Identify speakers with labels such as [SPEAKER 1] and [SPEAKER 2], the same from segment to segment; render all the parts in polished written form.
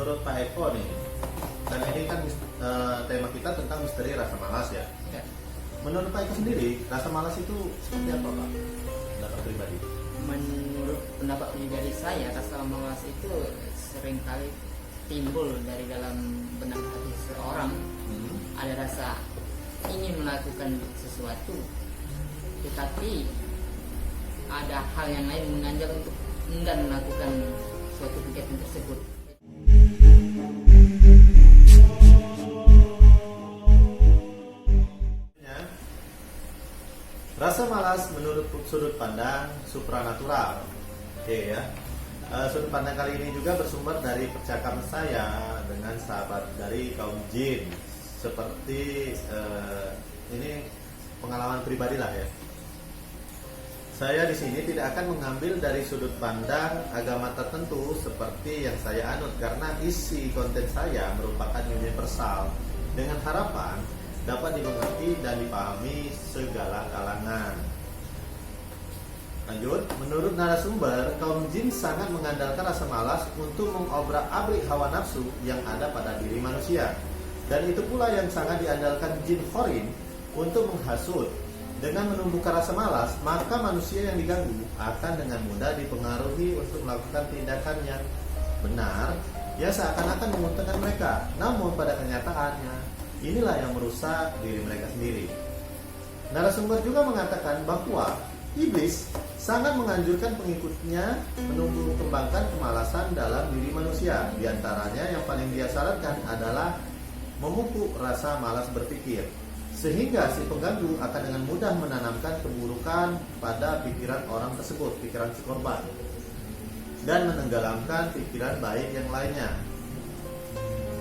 [SPEAKER 1] menurut Pak Eko nih, dan ini kan tema kita tentang misteri rasa malas ya.
[SPEAKER 2] Ya.
[SPEAKER 1] Menurut Pak Eko sendiri, rasa malas itu seperti apa Pak? Pendapat pribadi.
[SPEAKER 2] Menurut pendapat pribadi saya, rasa malas itu seringkali timbul dari dalam benak hati seseorang. Ada rasa ingin melakukan sesuatu, tetapi ada hal yang lain menganjak untuk enggan melakukan suatu kegiatan tersebut.
[SPEAKER 1] Rasa malas menurut sudut pandang supranatural. Oke ya. Sudut pandang kali ini juga bersumber dari percakapan saya dengan sahabat dari kaum jin. Seperti ini pengalaman pribadi lah ya. Saya di sini tidak akan mengambil dari sudut pandang agama tertentu seperti yang saya anut, karena isi konten saya merupakan universal dengan harapan dapat dimengerti dan dipahami segala kalangan. Lanjut, menurut narasumber, kaum jin sangat mengandalkan rasa malas untuk mengobrak-abrik hawa nafsu yang ada pada diri manusia. Dan itu pula yang sangat diandalkan jin Khorin untuk menghasut. Dengan menumbuhkan rasa malas, maka manusia yang diganggu akan dengan mudah dipengaruhi untuk melakukan tindakan yang benar, yang seakan-akan menguntungkan mereka. Namun pada kenyataannya, inilah yang merusak diri mereka sendiri. Narasumber juga mengatakan bahwa iblis sangat menganjurkan pengikutnya menumbuh kembangkan kemalasan dalam diri manusia. Di antaranya yang paling dia sarankan adalah memupuk rasa malas berpikir, sehingga si pengganggu akan dengan mudah menanamkan keburukan pada pikiran orang tersebut, pikiran si korban, dan menenggelamkan pikiran baik yang lainnya.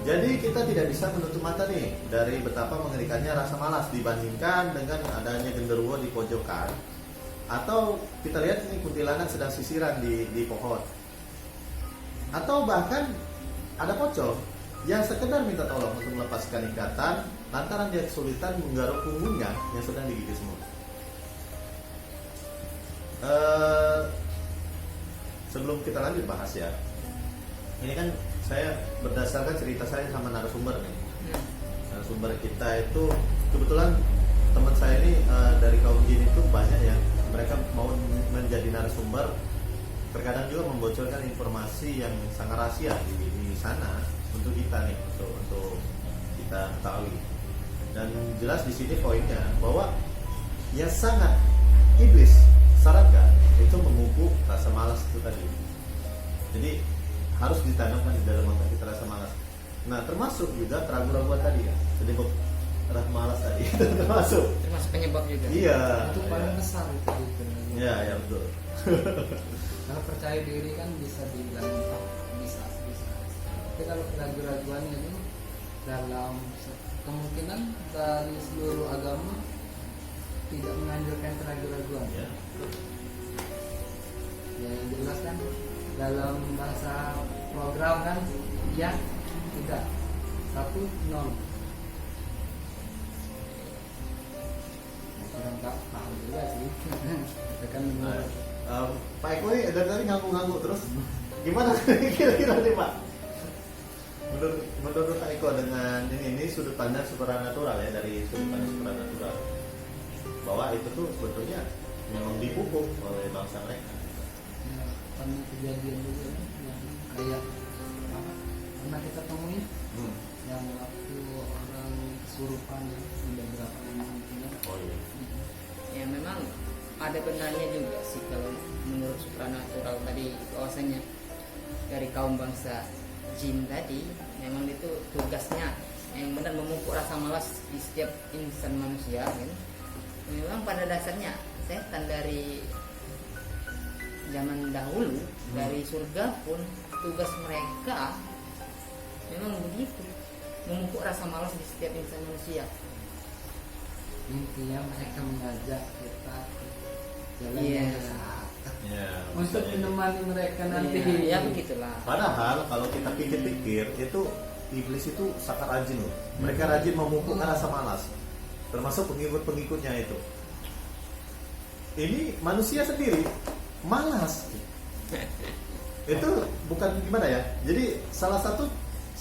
[SPEAKER 1] Jadi kita tidak bisa menutup mata nih dari betapa mengerikannya rasa malas dibandingkan dengan adanya genderuwo di pojokan, atau kita lihat ini kuntilanak sedang sisiran di pohon, atau bahkan ada pocong yang sekedar minta tolong untuk melepaskan ikatan lantaran dia kesulitan menggaruk punggungnya yang sedang digigit semut. Sebelum kita lanjut bahas ya, ini kan saya berdasarkan cerita saya sama narasumber nih. Narasumber kita itu kebetulan teman saya ini dari kaum jin itu banyak ya. Mereka mau menjadi narasumber, terkadang juga membocorkan informasi yang sangat rahasia di sana untuk kita nih, untuk kita ketahui. Dan jelas di sini poinnya bahwa yang sangat iblis sarankan itu memupuk rasa malas itu tadi. Jadi harus ditanamkan di dalam otak kita rasa malas. Nah, termasuk juga keraguan-keraguan tadi ya, penyebab rasa malas tadi termasuk
[SPEAKER 2] penyebab juga.
[SPEAKER 1] Iya.
[SPEAKER 3] Itu paling besar itu.
[SPEAKER 1] Iya, ya betul.
[SPEAKER 3] Kalau percaya diri kan bisa dibilang bisa. Tapi kalau keraguan-keraguannya itu dalam kemungkinan dari seluruh agama tidak menganjurkan keraguan-keraguan.
[SPEAKER 1] Ya.
[SPEAKER 3] Ya, yang jelas kan dalam bahasa program kan ya tidak 1-0. Kurang tak paham juga sih. Itu kan
[SPEAKER 1] Pak Eko ini dari tadi ngangguk-ngangguk terus. Gimana kira-kira nih Pak? Menurut Pak Eko dengan ini sudut pandang supranatural ya, dari sudut pandang supranatural, bahwa itu tuh sebetulnya memang dipupuk oleh bangsa mereka.
[SPEAKER 3] ya, pernah kejadian juga yang kayak apa, pernah kita temuin yang waktu orang kesurupan ya, sudah berapa lama itu ya.
[SPEAKER 1] Oh iya.
[SPEAKER 2] Ya memang ada benarnya juga sih kalau menurut supranatural tadi, bahwasanya dari kaum bangsa jin tadi memang itu tugasnya yang benar memupuk rasa malas di setiap insan manusia kan. Memang pada dasarnya setan dari zaman dahulu dari surga pun tugas mereka memang begitu, memupuk rasa malas di setiap insan manusia.
[SPEAKER 3] Intinya mereka mengajak kita ke jalan
[SPEAKER 2] Iya.
[SPEAKER 3] yang benar
[SPEAKER 1] Ya,
[SPEAKER 3] untuk
[SPEAKER 1] misalnya
[SPEAKER 3] menemani mereka nanti.
[SPEAKER 2] Ya begitulah.
[SPEAKER 1] padahal kalau kita pikir-pikir itu iblis itu sangat rajin loh. Mereka rajin memupukkan rasa malas, termasuk pengikut-pengikutnya itu. Ini manusia sendiri malas. Itu bukan gimana ya? Jadi salah satu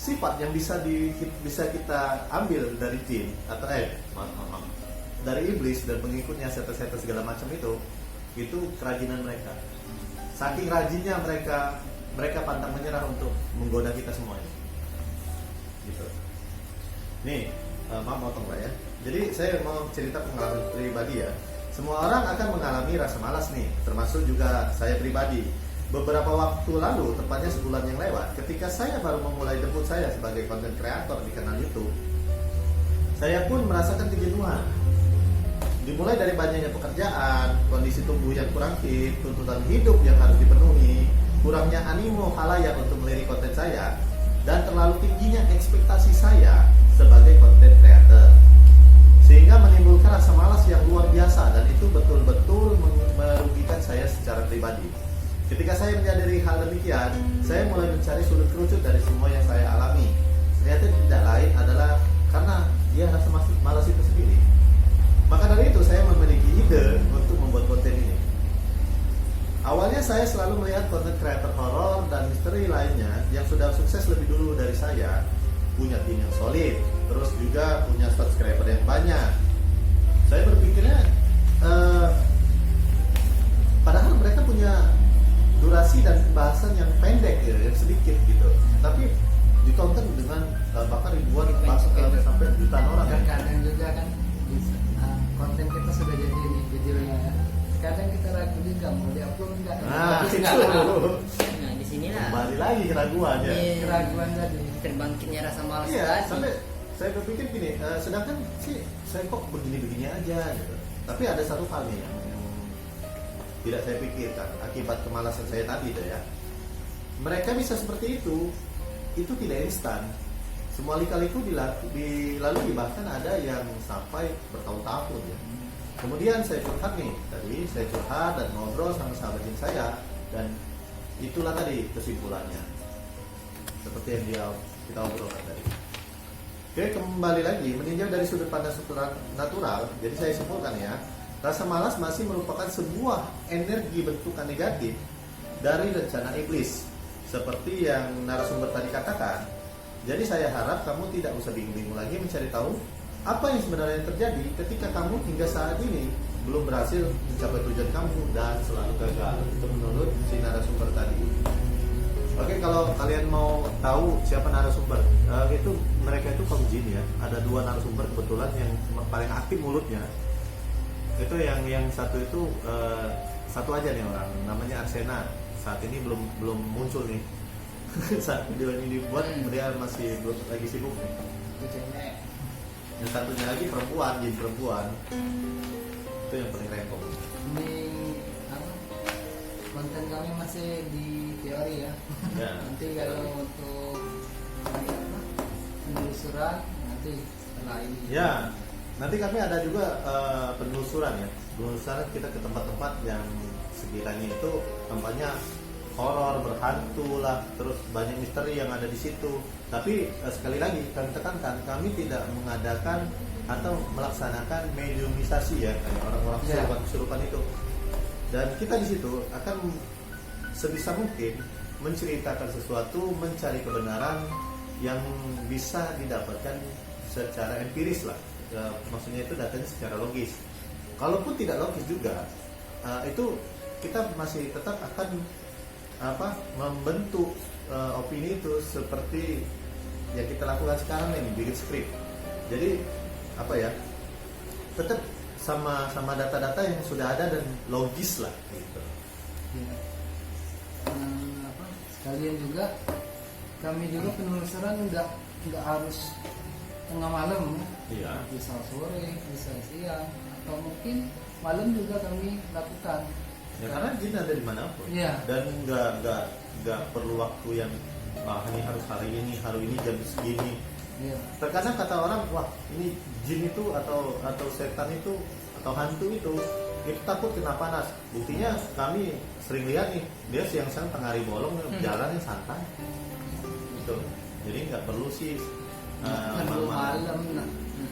[SPEAKER 1] sifat yang bisa kita ambil dari jin atau dari iblis dan pengikutnya, setan-setan segala macam itu kerajinan mereka. Saking rajinnya mereka pantang menyerah untuk menggoda kita semuanya. Gitu. Nih, maaf potong Pak ya. Jadi saya mau cerita pengalaman pribadi ya. Semua orang akan mengalami rasa malas nih, termasuk juga saya pribadi. Beberapa waktu lalu, tepatnya sebulan yang lewat, ketika saya baru memulai debut saya sebagai content creator di kanal YouTube, saya pun merasakan kejenuhan. Dimulai dari banyaknya pekerjaan, kondisi tubuh yang kurang fit, tuntutan hidup yang harus dipenuhi, kurangnya animo halayak untuk melirik konten saya, dan terlalu tingginya ekspektasi saya sebagai content creator, sehingga menimbulkan rasa malas yang luar biasa, dan itu betul-betul merugikan saya secara pribadi. Ketika saya menyadari hal demikian, saya mulai mencari sudut kerucut dari semua yang saya alami. Ternyata tidak lain adalah karena dia rasa malas itu sendiri. Maka dari itu saya memiliki ide untuk membuat konten ini. Awalnya saya selalu melihat konten kreator horor dan misteri lainnya yang sudah sukses lebih dulu dari saya, punya tim yang solid, terus juga punya subscriber yang banyak. Saya berpikirnya padahal mereka punya durasi dan bahasan yang pendek ya, yang sedikit gitu, tapi ditonton dengan bahkan ribuan sampai jutaan orang.
[SPEAKER 3] Kadang juga kan konten kita sudah jadi nih videonya ya. Kadang kita ragu juga mau diupload enggak.
[SPEAKER 2] Nah, di sinilah
[SPEAKER 1] kembali lagi keraguannya.
[SPEAKER 3] Keraguan tadi.
[SPEAKER 2] Terbangkitnya rasa malas
[SPEAKER 1] Iya,
[SPEAKER 2] tadi.
[SPEAKER 1] sampai saya berpikir gini, sedangkan sih saya kok begini-begini aja gitu. Tapi ada satu hal nih yang tidak saya pikirkan akibat kemalasan saya tadi ya. Mereka bisa seperti itu tidak instan. Semua lika-liku dilalui, bahkan ada yang sampai bertahun-tahun ya. Kemudian saya curhat nih, tadi saya curhat dan ngobrol sama sahabat jin saya, dan itulah tadi kesimpulannya. Seperti yang kita obrolkan tadi. Oke, kembali lagi meninjau dari sudut pandang natural, jadi saya simpulkan ya, rasa malas masih merupakan sebuah energi bentukan negatif dari rencana iblis, seperti yang narasumber tadi katakan. Jadi saya harap kamu tidak usah bingung-bingung lagi mencari tahu apa yang sebenarnya terjadi ketika kamu hingga saat ini belum berhasil mencapai tujuan kamu dan selalu gagal. Itu menurut si narasumber tadi. Oke, kalau kalian mau tahu siapa narasumber, mereka itu kaum jin ya. Ada 2 narasumber kebetulan yang paling aktif mulutnya. Itu yang satu itu satu aja nih orang, namanya Arsena. Saat ini belum muncul nih. Saat video ini dibuat dia masih belum lagi sibuk nih. Yang satunya lagi perempuan, jin perempuan. Itu yang paling repot.
[SPEAKER 3] Ini konten kami masih di teori ya. Nanti kalau untuk penelusuran nanti setelah ini.
[SPEAKER 1] Ya, nanti kami ada juga penelusuran ya. Penelusuran kita ke tempat-tempat yang sekiranya itu tempatnya horor, berhantu lah, terus banyak misteri yang ada di situ. Tapi sekali lagi kami tekankan, kami tidak mengadakan atau melaksanakan mediumisasi ya, kayak orang-orang kesurupan itu. Dan kita di situ akan sebisa mungkin menceritakan sesuatu, mencari kebenaran yang bisa didapatkan secara empiris lah. Maksudnya itu datanya secara logis. Kalaupun tidak logis juga, itu kita masih tetap akan membentuk opini itu seperti yang kita lakukan sekarang ini, bikin skrip. Jadi tetap sama data-data yang sudah ada dan logis lah gitu.
[SPEAKER 3] Ya. Sekalian juga kami juga penelusuran nggak harus tengah malam ya.
[SPEAKER 1] Iya.
[SPEAKER 3] Bisa sore, bisa siang, atau mungkin malam juga kami lakukan.
[SPEAKER 1] Ya karena jin ada di manapun.
[SPEAKER 3] Iya.
[SPEAKER 1] Dan nggak perlu waktu yang ini harus hari ini jam segini.
[SPEAKER 3] Iya.
[SPEAKER 1] Terkadang kata orang, wah ini jin itu atau setan itu atau hantu itu takut kena panas. Buktinya kami sering lihat nih, dia siang-siang tengah hari bolong jalan yang santai. Gitu. Jadi nggak perlu sih
[SPEAKER 3] malam,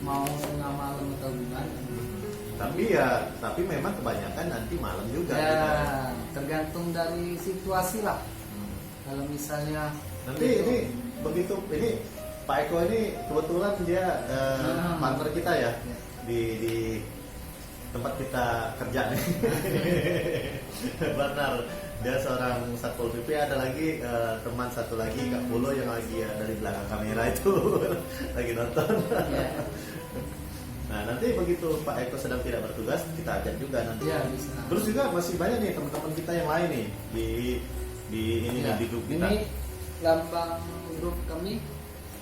[SPEAKER 3] mau tengah malam atau gimana.
[SPEAKER 1] Tapi memang kebanyakan nanti malam juga.
[SPEAKER 3] Ya,
[SPEAKER 1] gitu.
[SPEAKER 3] tergantung dari situasi lah. Kalau misalnya
[SPEAKER 1] Nanti ini begitu ini Pak Eko ini kebetulan dia partner kita ya di tempat kita kerja nih. Benar, dia seorang Satpol PP. Ada lagi teman satu lagi Kak Pulo yang lagi ada di belakang kamera itu lagi nonton. Nah nanti begitu Pak Eko sedang tidak bertugas kita ajak juga nanti.
[SPEAKER 3] Ya, bisa.
[SPEAKER 1] Terus juga masih banyak nih teman-teman kita yang lain nih di ini
[SPEAKER 3] Ya,
[SPEAKER 1] di grup kita.
[SPEAKER 3] ini lambang grup kami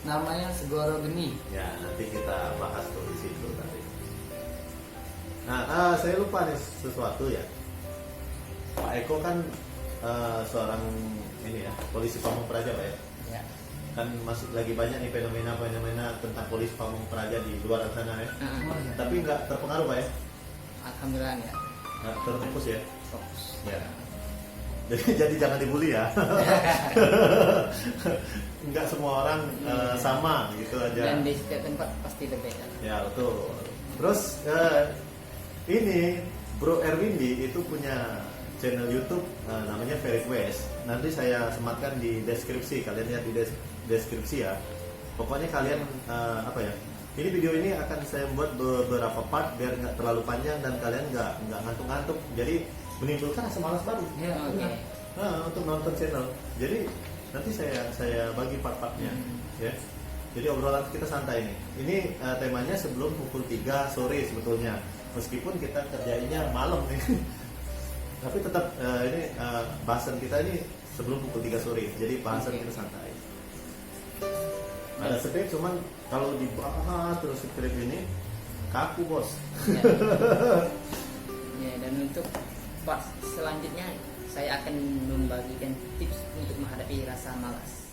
[SPEAKER 3] namanya Segoro Geni.
[SPEAKER 1] Ya nanti kita bahas tuh di situ tadi. Nah, saya lupa nih sesuatu ya. Pak Eko kan seorang ini ya polisi Pamung Praja Pak ya.
[SPEAKER 2] Ya.
[SPEAKER 1] Kan masih lagi banyak nih fenomena tentang polisi Pamung Praja di luar sana ya.
[SPEAKER 3] Oh, ya.
[SPEAKER 1] Tapi nggak terpengaruh Pak ya?
[SPEAKER 2] Alhamdulillah ya.
[SPEAKER 1] Nggak terfokus ya?
[SPEAKER 2] Fokus.
[SPEAKER 1] Ya. Jadi jangan dibully ya. Nggak semua orang sama gitu aja.
[SPEAKER 2] Dan di setiap tempat pasti berbeda.
[SPEAKER 1] Ya betul. Terus ini Bro Erwindi itu punya channel YouTube namanya Veriquest. Nanti saya sematkan di deskripsi, kalian lihat di deskripsi ya. Pokoknya kalian apa ya? Ini video ini akan saya buat beberapa part biar nggak terlalu panjang dan kalian nggak ngantuk-ngantuk. Jadi menimbulkan rasa malas baru.
[SPEAKER 3] Ya,
[SPEAKER 2] Oke.
[SPEAKER 1] Untuk nonton channel. Jadi nanti saya bagi part-partnya ya. Jadi obrolan kita santai nih. Ini temanya sebelum pukul 3 sore sebetulnya. Meskipun kita kerjainnya malam nih. Tapi tetap ini bahasan kita ini sebelum pukul 3 sore. Jadi bahasan kita santai. Ada skrip cuman kalau dibahas terus skrip ini kaku bos.
[SPEAKER 2] Ya. Ya, dan untuk part selanjutnya saya akan membagikan tips untuk menghadapi rasa malas.